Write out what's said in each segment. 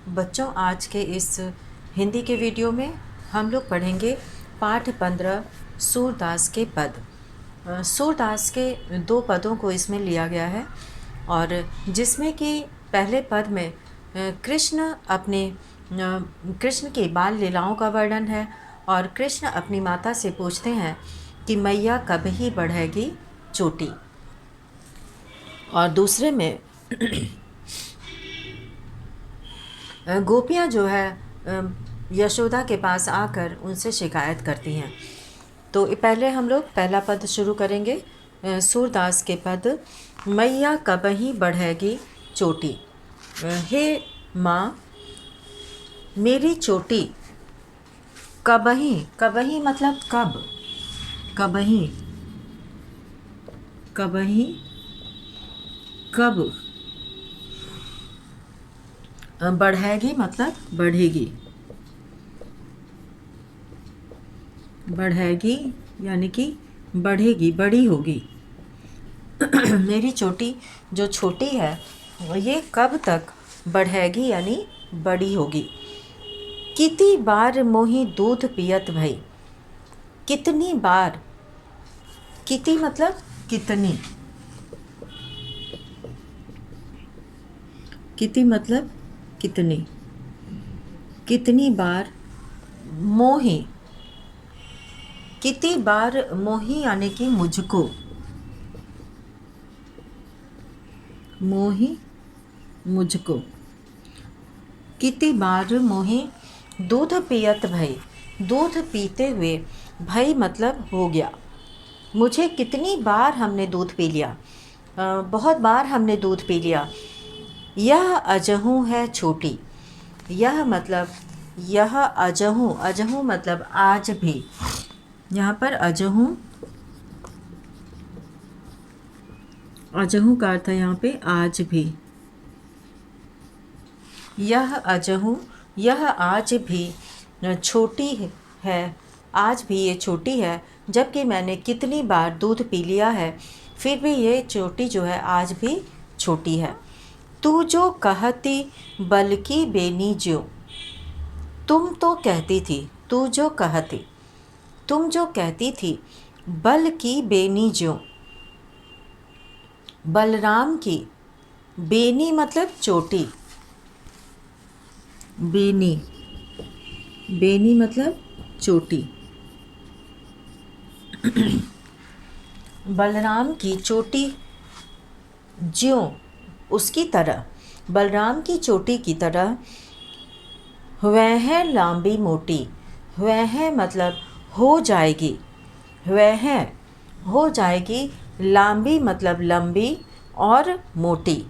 बच्चों, आज के इस हिंदी के वीडियो में हम लोग पढ़ेंगे पाठ 15 सूरदास के पद। सूरदास के 2 पदों को इसमें लिया गया है और जिसमें कि पहले पद में कृष्ण की बाल लीलाओं का वर्णन है और कृष्ण अपनी माता से पूछते हैं कि मैया कब ही बढ़ेगी चोटी। और दूसरे में गोपियाँ जो है यशोदा के पास आकर उनसे शिकायत करती हैं। तो पहले हम लोग पहला पद शुरू करेंगे। सूरदास के पद। मैया कबही बढ़ेगी चोटी। हे माँ, मेरी चोटी कबही, कबही मतलब कब, कबही, कबही कब, बढ़ेगी मतलब बढ़ेगी, बढ़ेगी यानी कि बढ़ेगी, बड़ी होगी। मेरी चोटी जो छोटी है ये कब तक बढ़ेगी यानी बड़ी होगी। कितनी बार मोही दूध पियत भई। कितनी बार, कितनी मतलब कितनी, कितनी मतलब कितनी, कितनी बार मोही, कितनी बार मोही यानी कि मुझको, मोही मुझको, कितनी बार मोही दूध पियत भई। दूध पीते हुए, भई मतलब हो गया। मुझे कितनी बार हमने दूध पी लिया, बहुत बार हमने दूध पी लिया। यह अजहू है छोटी। यह मतलब यह अजहू, अजहू मतलब आज भी। यहाँ पर अजहू, अजहू का अर्थ है यहाँ पे आज भी। यह अजहू, यह आज भी छोटी है, आज भी ये छोटी है। जबकि मैंने कितनी बार दूध पी लिया है, फिर भी ये चोटी जो है आज भी छोटी है। तू जो कहती बल्कि बेनी ज्यों। तुम तो कहती थी, तू जो कहती, तुम जो कहती थी, बल्कि बेनी ज्यों, बलराम की। बेनी मतलब चोटी, बेनी, बेनी मतलब चोटी। बलराम की चोटी ज्यों, उसकी तरह, बलराम की चोटी की तरह। वह लंबी मोटी, वह मतलब हो जाएगी, वह हो जाएगी। लंबी मतलब लंबी और मोटी,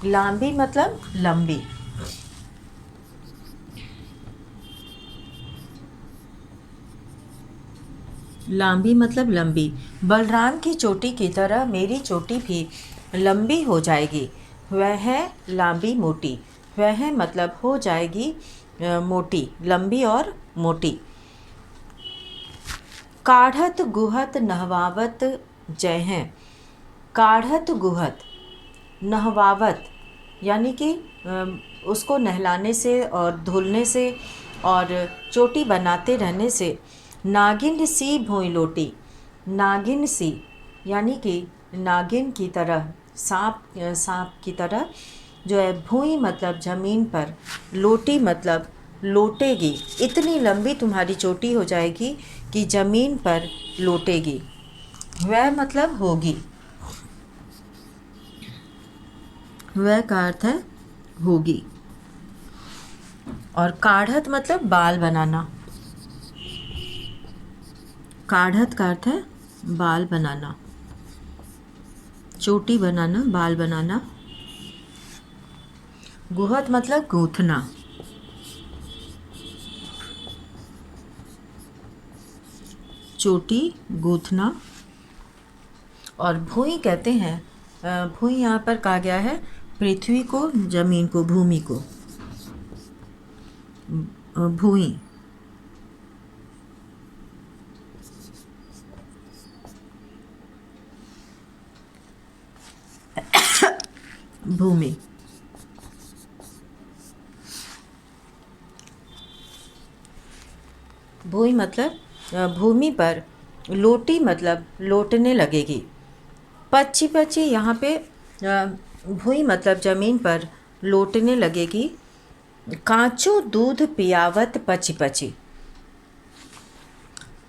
लंबी मतलब लंबी। लंबी मतलब लंबी। बलराम की चोटी की तरह मेरी चोटी भी लंबी हो जाएगी। वह लंबी मोटी, वह मतलब हो जाएगी मोटी, लंबी और मोटी। काढ़त गुहत नहवावत जय हैं। काढ़त गुहत नहवावत यानी कि उसको नहलाने से और धुलने से और चोटी बनाते रहने से। नागिन सी भोई लोटी। नागिन सी यानी कि नागिन की तरह, सांप, सांप की तरह जो है। भूई मतलब ज़मीन पर, लोटी मतलब लोटेगी। इतनी लंबी तुम्हारी चोटी हो जाएगी कि ज़मीन पर लोटेगी। वह मतलब होगी, वह का अर्थ है होगी। और काढ़त मतलब बाल बनाना, काढ़त का अर्थ है बाल बनाना, चोटी बनाना, बाल बनाना। गुहत मतलब गूंथना, चोटी गूंथना। और भुई कहते हैं, भुई यहाँ पर कहा गया है पृथ्वी को, जमीन को, भूमि को। भुई, भूमि। भूमि मतलब भूमि पर, लोटी मतलब लौटने लगेगी। पची पची यहाँ पे भूमि मतलब ज़मीन पर लौटने लगेगी। कांचो दूध पियावत पची पची।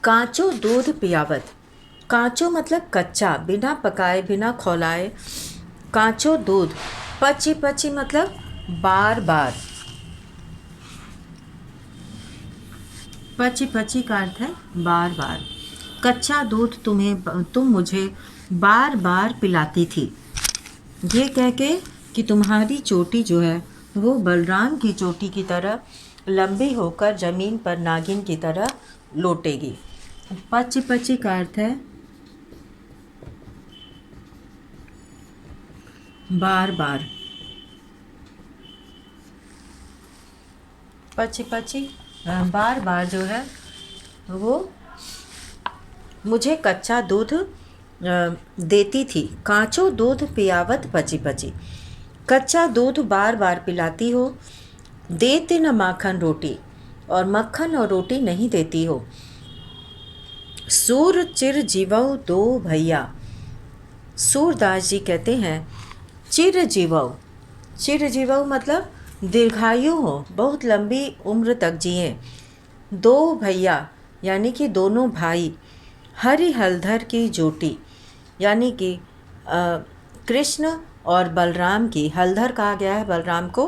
कांचो दूध पियावत, कांचो मतलब कच्चा, बिना पकाए बिना खौलाए। कांचो दूध, पची पची मतलब बार बार। पची पची का अर्थ है बार बार। कच्चा दूध तुम मुझे बार बार पिलाती थी, ये कह के कि तुम्हारी चोटी जो है वो बलराम की चोटी की तरह लंबी होकर ज़मीन पर नागिन की तरह लौटेगी। पची पची का अर्थ है बार बार। पची पची बार बार जो है वो मुझे कच्चा दूध देती थी। कांचो दूध पियावत पची पची, कच्चा दूध बार बार पिलाती हो। देती न माखन रोटी, और मक्खन और रोटी नहीं देती हो। सूर चिर जीवऊ दो भैया। सूरदास जी कहते हैं चिर जीवऊ, चिर जीवऊ मतलब दीर्घायु हो, बहुत लंबी उम्र तक जिए। दो भैया यानी कि दोनों भाई। हरि हलधर की जोटी यानी कि कृष्ण और बलराम की, हलधर कहा गया है बलराम को,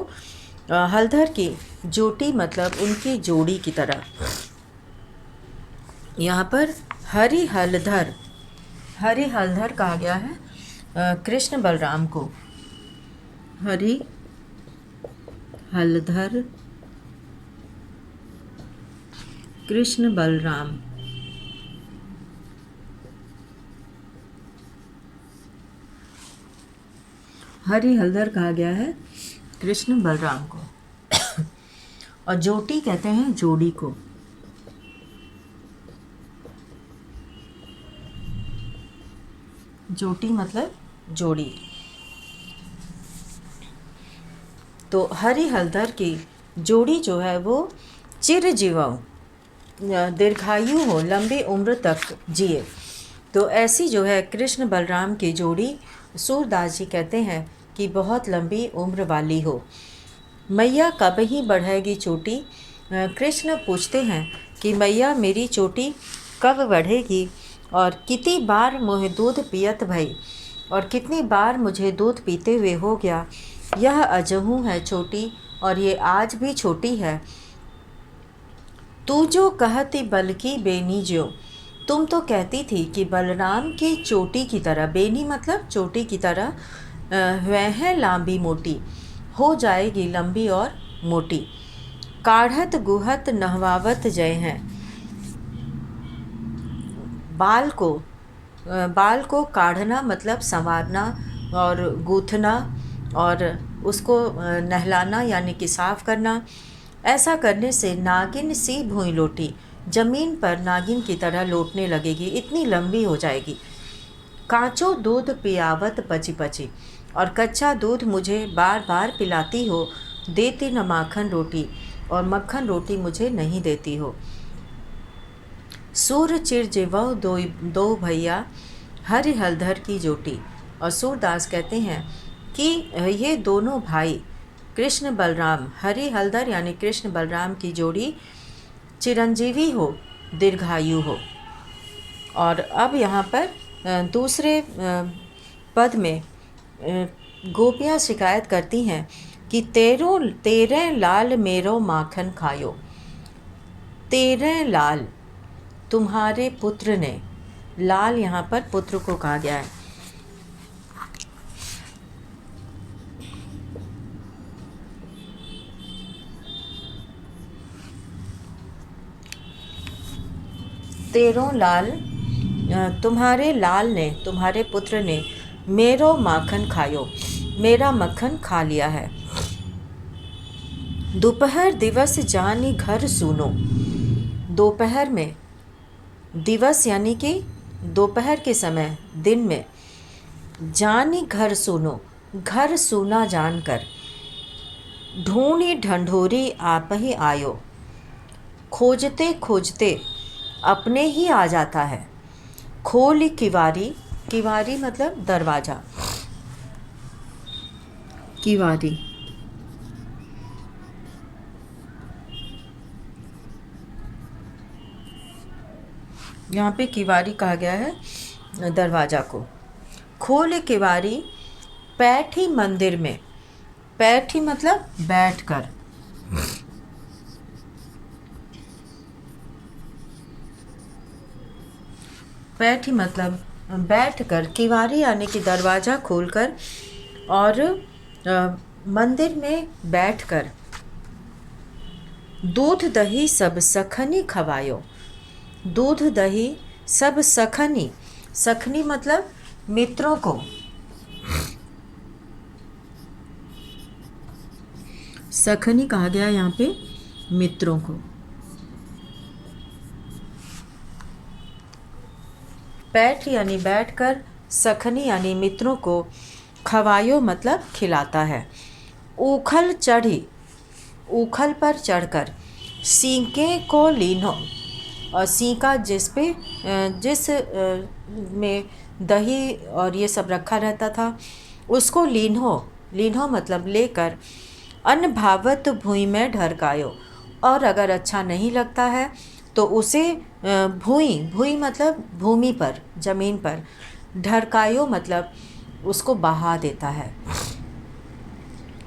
हलधर की जोटी मतलब उनकी जोड़ी की तरह। यहाँ पर हरि हलधर, हरि हलधर कहा गया है कृष्ण बलराम को। हरि हलधर कृष्ण बलराम। हरि हलधर कहा गया है कृष्ण बलराम को। और जोटी कहते हैं जोड़ी को। जोटी मतलब जोड़ी। तो हरि हलधर की जोड़ी जो है वो चिर जीवाऊ, दीर्घायु हो, लंबी उम्र तक जिए। तो ऐसी जो है कृष्ण बलराम की जोड़ी, सूरदास जी कहते हैं कि बहुत लंबी उम्र वाली हो। मैया कब ही बढ़ेगी चोटी। कृष्ण पूछते हैं कि मैया मेरी चोटी कब बढ़ेगी, और कितनी बार मुझे दूध पियत भई, और कितनी बार मुझे दूध पीते हुए हो गया। यह अजहू है छोटी, और ये आज भी छोटी है। तू जो कहती बल्कि बेनी जो, तुम तो कहती थी कि बलराम की चोटी की तरह, बेनी मतलब चोटी की तरह, वह है लांबी मोटी, हो जाएगी लंबी और मोटी। काढ़त गुहत नहवावत जय हैं। बाल को काढ़ना मतलब संवारना और गूँथना, और उसको नहलाना यानी कि साफ़ करना। ऐसा करने से नागिन सी भूई लोटी, ज़मीन पर नागिन की तरह लौटने लगेगी, इतनी लंबी हो जाएगी। कांचो दूध पियावत पची पची, और कच्चा दूध मुझे बार बार पिलाती हो। देती न माखन रोटी, और मक्खन रोटी मुझे नहीं देती हो। सूर चिर जिवौ दो भैया, हरि हलधर की जोटी। और सूरदास कहते हैं कि ये दोनों भाई कृष्ण बलराम, हरि हलधर यानी कृष्ण बलराम की जोड़ी चिरंजीवी हो, दीर्घायु हो। और अब यहाँ पर दूसरे पद में गोपियाँ शिकायत करती हैं कि तेरे लाल मेरो माखन खायो। तेरे लाल तुम्हारे पुत्र ने, लाल यहाँ पर पुत्र को कहा गया है। तेरो लाल, तुम्हारे लाल ने, तुम्हारे पुत्र ने मेरो माखन खायो, मेरा मक्खन खा लिया है। दोपहर दिवस जानी घर सुनो। दोपहर में, दिवस यानी कि दोपहर के समय, दिन में। जानी घर सुनो, घर सुना जानकर। ढूंढी ढंढोरी आप ही आयो। खोजते खोजते अपने ही आ जाता है। खोल किवारी, किवारी मतलब दरवाज़ा, किवारी। यहाँ पे किवारी कहा गया है दरवाज़ा को। खोल किवारी पैठी मंदिर में, पैठी मतलब बैठकर, बैठी मतलब बैठकर, किवारी यानी कि दरवाज़ा खोलकर, और मंदिर में बैठकर दूध दही सब सखनी खवायो। दूध दही सब सखनी, सखनी मतलब मित्रों को, सखनी कहा गया यहाँ पे मित्रों को। पैठ यानी बैठकर, सखनी यानी मित्रों को, खवायो मतलब खिलाता है। ऊखल चढ़ी, ऊखल पर चढ़कर, सीके को लीनो, और सीका जिस में दही और ये सब रखा रहता था उसको लीनो, लीनो मतलब लेकर, अन्न भावत भुई में ढरकायो, और अगर अच्छा नहीं लगता है तो उसे भुई, भुई मतलब भूमि पर, ज़मीन पर, ढरकायो मतलब उसको बहा देता है।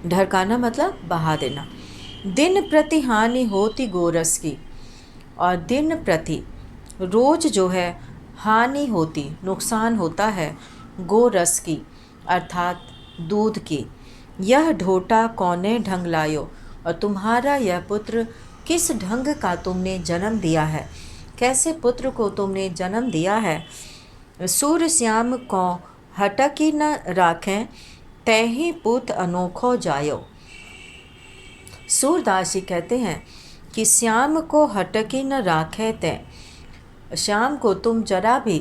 ढरकाना मतलब बहा देना। दिन प्रति हानि होती गोरस की, और दिन प्रति रोज जो है हानि होती, नुकसान होता है, गोरस की अर्थात दूध की। यह ढोटा कौने ढंग लायो, और तुम्हारा यह पुत्र किस ढंग का तुमने जन्म दिया है, कैसे पुत्र को तुमने जन्म दिया है। सूर्य श्याम को हटकी न राखें, तैही पुत अनोखो जायो। सूरदास जी कहते हैं कि श्याम को हटकी न राखे तय, श्याम को तुम जरा भी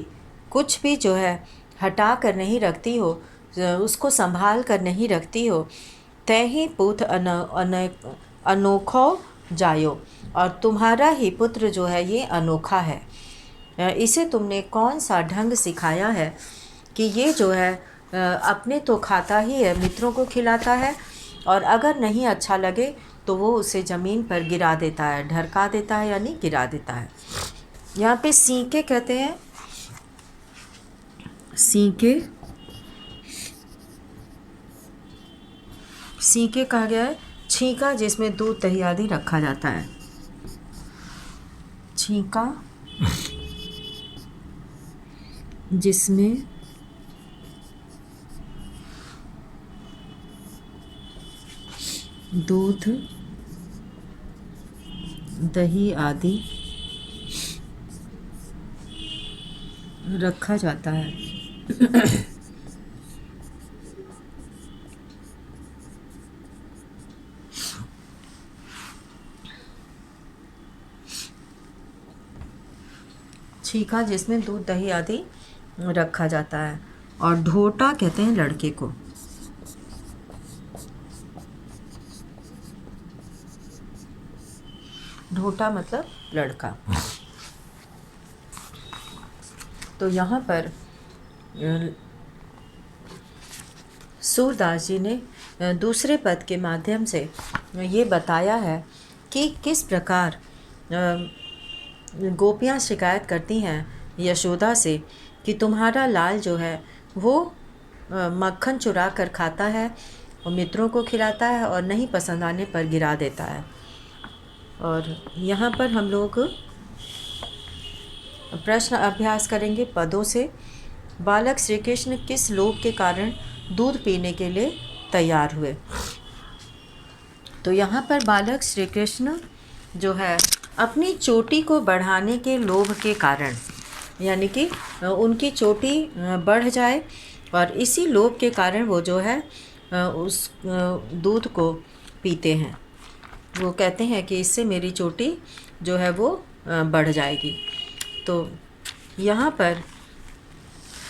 कुछ भी जो है हटा कर नहीं रखती हो, उसको संभाल कर नहीं रखती हो। तैही पुत अनोखो जायो, और तुम्हारा ही पुत्र जो है ये अनोखा है। इसे तुमने कौन सा ढंग सिखाया है कि ये जो है अपने तो खाता ही है, मित्रों को खिलाता है, और अगर नहीं अच्छा लगे तो वो उसे ज़मीन पर गिरा देता है, ढरका देता है यानी गिरा देता है। यहाँ पे सीके कहते हैं, सीके, सीके कहा गया है छीका जिसमें दूध दही आदि रखा जाता है। छीका जिसमें दूध दही आदि रखा जाता है। छीका जिसमें दूध दही आदि रखा जाता है। और ढोटा कहते हैं लड़के को। ढोटा मतलब लड़का। तो यहाँ पर सूरदास जी ने दूसरे पद के माध्यम से ये बताया है कि किस प्रकार गोपियाँ शिकायत करती हैं यशोदा से कि तुम्हारा लाल जो है वो मक्खन चुरा कर खाता है और मित्रों को खिलाता है और नहीं पसंद आने पर गिरा देता है। और यहाँ पर हम लोग प्रश्न अभ्यास करेंगे पदों से। बालक श्री कृष्ण किस लोभ के कारण दूध पीने के लिए तैयार हुए। तो यहाँ पर बालक श्री कृष्ण जो है अपनी चोटी को बढ़ाने के लोभ के कारण, यानी कि उनकी चोटी बढ़ जाए, और इसी लोभ के कारण वो जो है उस दूध को पीते हैं। वो कहते हैं कि इससे मेरी चोटी जो है वो बढ़ जाएगी। तो यहाँ पर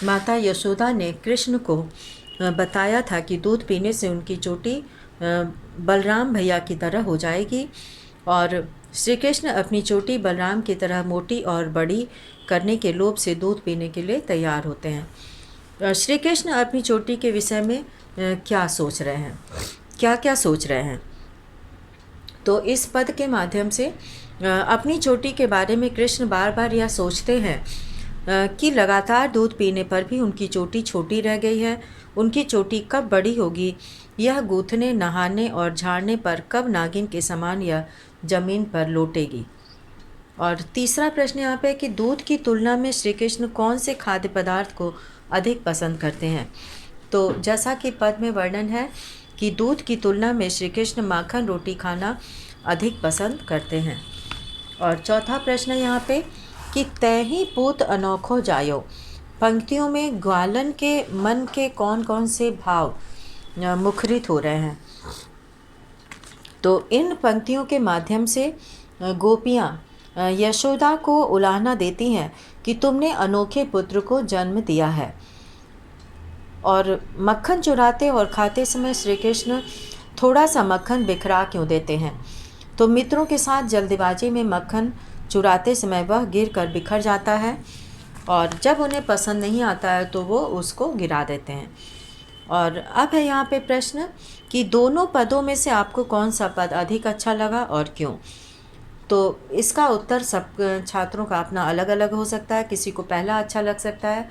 माता यशोदा ने कृष्ण को बताया था कि दूध पीने से उनकी चोटी बलराम भैया की तरह हो जाएगी, और श्री कृष्ण अपनी चोटी बलराम की तरह मोटी और बड़ी करने के लोभ से दूध पीने के लिए तैयार होते हैं। श्री कृष्ण अपनी चोटी के विषय में क्या सोच रहे हैं, क्या क्या सोच रहे हैं? तो इस पद के माध्यम से अपनी चोटी के बारे में कृष्ण बार बार यह सोचते हैं कि लगातार दूध पीने पर भी उनकी चोटी छोटी रह गई है। उनकी चोटी कब बड़ी होगी? यह गूंथने, नहाने और झाड़ने पर कब नागिन के समान यह जमीन पर लौटेगी? और तीसरा प्रश्न यहाँ पे कि दूध की तुलना में श्री कृष्ण कौन से खाद्य पदार्थ को अधिक पसंद करते हैं? तो जैसा कि पद में वर्णन है कि दूध की तुलना में श्री कृष्ण माखन रोटी खाना अधिक पसंद करते हैं। और चौथा प्रश्न यहाँ पे कि तैही पूत अनोखो जायो, पंक्तियों में ग्वालन के मन के कौन कौन से भाव मुखरित हो रहे हैं? तो इन पंक्तियों के माध्यम से गोपियाँ यशोदा को उलाहना देती हैं कि तुमने अनोखे पुत्र को जन्म दिया है। और मक्खन चुराते और खाते समय श्री कृष्ण थोड़ा सा मक्खन बिखरा क्यों देते हैं? तो मित्रों के साथ जल्दबाजी में मक्खन चुराते समय वह गिर कर बिखर जाता है और जब उन्हें पसंद नहीं आता है तो वो उसको गिरा देते हैं। और अब है यहाँ पे प्रश्न कि दोनों पदों में से आपको कौन सा पद अधिक अच्छा लगा और क्यों? तो इसका उत्तर सब छात्रों का अपना अलग अलग हो सकता है। किसी को पहला अच्छा लग सकता है,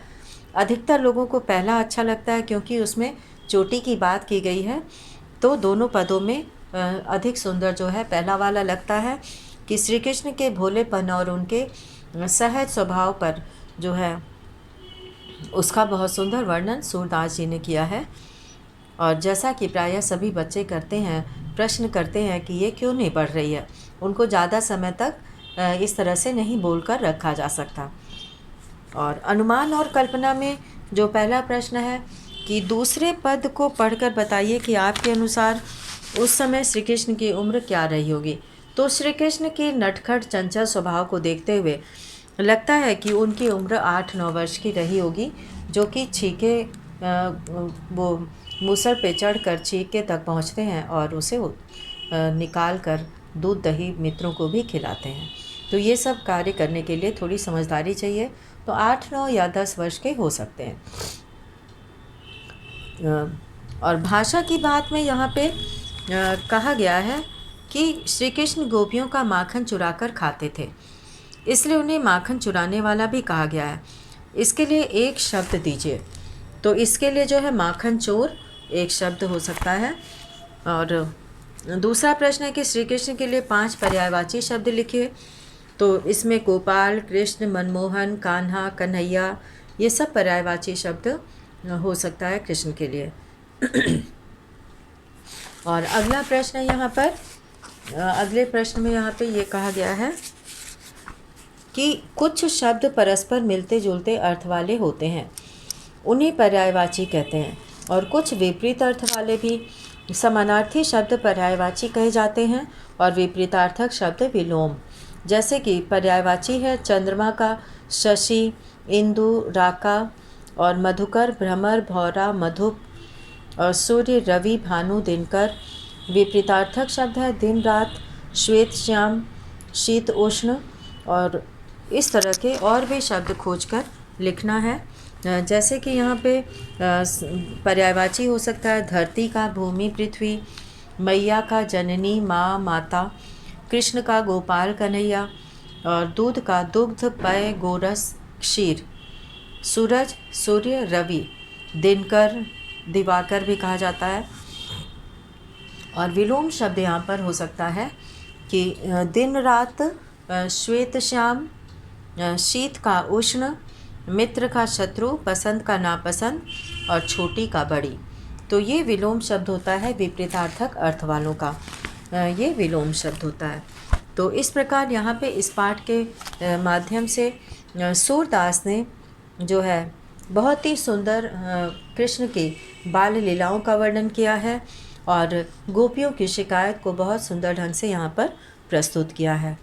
अधिकतर लोगों को पहला अच्छा लगता है क्योंकि उसमें चोटी की बात की गई है। तो दोनों पदों में अधिक सुंदर जो है पहला वाला लगता है कि श्री कृष्ण के भोलेपन और उनके सहज स्वभाव पर जो है उसका बहुत सुंदर वर्णन सूरदास जी ने किया है। और जैसा कि प्रायः सभी बच्चे करते हैं, प्रश्न करते हैं कि ये क्यों नहीं पढ़ रही है, उनको ज़्यादा समय तक इस तरह से नहीं बोलकर रखा जा सकता। और अनुमान और कल्पना में जो पहला प्रश्न है कि दूसरे पद को पढ़कर बताइए कि आपके अनुसार उस समय श्री कृष्ण की उम्र क्या रही होगी। तो श्री कृष्ण के नटखट चंचल स्वभाव को देखते हुए लगता है कि उनकी उम्र 8-9 वर्ष की रही होगी, जो कि छीके वो मूसल पे चढ़कर छीके तक पहुंचते हैं और उसे निकाल कर दूध दही मित्रों को भी खिलाते हैं। तो ये सब कार्य करने के लिए थोड़ी समझदारी चाहिए। तो 8-9 या 10 वर्ष के हो सकते हैं। और भाषा की बात में यहाँ पे कहा गया है कि श्री कृष्ण गोपियों का माखन चुराकर खाते थे, इसलिए उन्हें माखन चुराने वाला भी कहा गया है। इसके लिए एक शब्द दीजिए। तो इसके लिए जो है माखन चोर एक शब्द हो सकता है। और दूसरा प्रश्न है कि श्री कृष्ण के लिए 5 पर्यायवाची शब्द लिखिए। तो इसमें गोपाल, कृष्ण, मनमोहन, कान्हा, कन्हैया, ये सब पर्यायवाची शब्द हो सकता है कृष्ण के लिए। और अगला प्रश्न है यहाँ पर, अगले प्रश्न में यहाँ पे ये कहा गया है कि कुछ शब्द परस्पर मिलते जुलते अर्थ वाले होते हैं, उन्हें पर्यायवाची कहते हैं, और कुछ विपरीत अर्थ वाले भी समानार्थी शब्द पर्यायवाची कहे जाते हैं और विपरीतार्थक शब्द विलोम। जैसे कि पर्यायवाची है चंद्रमा का शशि, इंदु, राका, और मधुकर, भ्रमर, भौरा, मधुप, और सूर्य, रवि, भानु, दिनकर। विपरीतार्थक शब्द है दिन रात, श्वेत श्याम, शीत उष्ण, और इस तरह के और भी शब्द खोजकर लिखना है। जैसे कि यहाँ पे पर्यायवाची हो सकता है धरती का भूमि पृथ्वी, मैया का जननी माँ माता, कृष्ण का गोपाल कन्हैया, और दूध का दुग्ध पेय गोरस क्षीर, सूरज सूर्य रवि, दिनकर दिवाकर भी कहा जाता है। और विलोम शब्द यहाँ पर हो सकता है कि दिन रात, श्वेत श्याम, शीत का उष्ण, मित्र का शत्रु, पसंद का नापसंद, और छोटी का बड़ी। तो ये विलोम शब्द होता है विपरीतार्थक अर्थ वालों का, ये विलोम शब्द होता है। तो इस प्रकार यहाँ पे इस पाठ के माध्यम से सूरदास ने जो है बहुत ही सुंदर कृष्ण की बाल लीलाओं का वर्णन किया है और गोपियों की शिकायत को बहुत सुंदर ढंग से यहाँ पर प्रस्तुत किया है।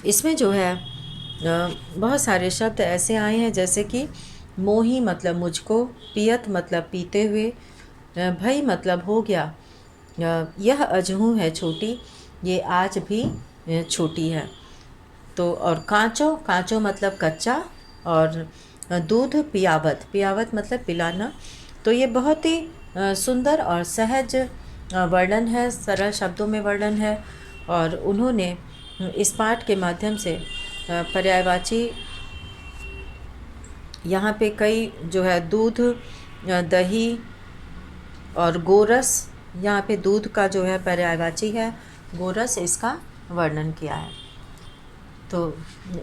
इसमें जो है बहुत सारे शब्द ऐसे आए हैं जैसे कि मोही मतलब मुझको, पियत मतलब पीते हुए, भई मतलब हो गया, यह अजहू है छोटी, ये आज भी छोटी है। तो और कांचो, कांचो मतलब कच्चा, और दूध पियावत, पियावत मतलब पिलाना। तो ये बहुत ही सुंदर और सहज वर्णन है, सरल शब्दों में वर्णन है। और उन्होंने इस पाठ के माध्यम से पर्यायवाची, यहाँ पे कई जो है दूध, दही और गोरस, यहाँ पे दूध का जो है पर्यायवाची है गोरस, इसका वर्णन किया है। तो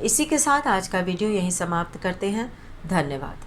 इसी के साथ आज का वीडियो यहीं समाप्त करते हैं। धन्यवाद।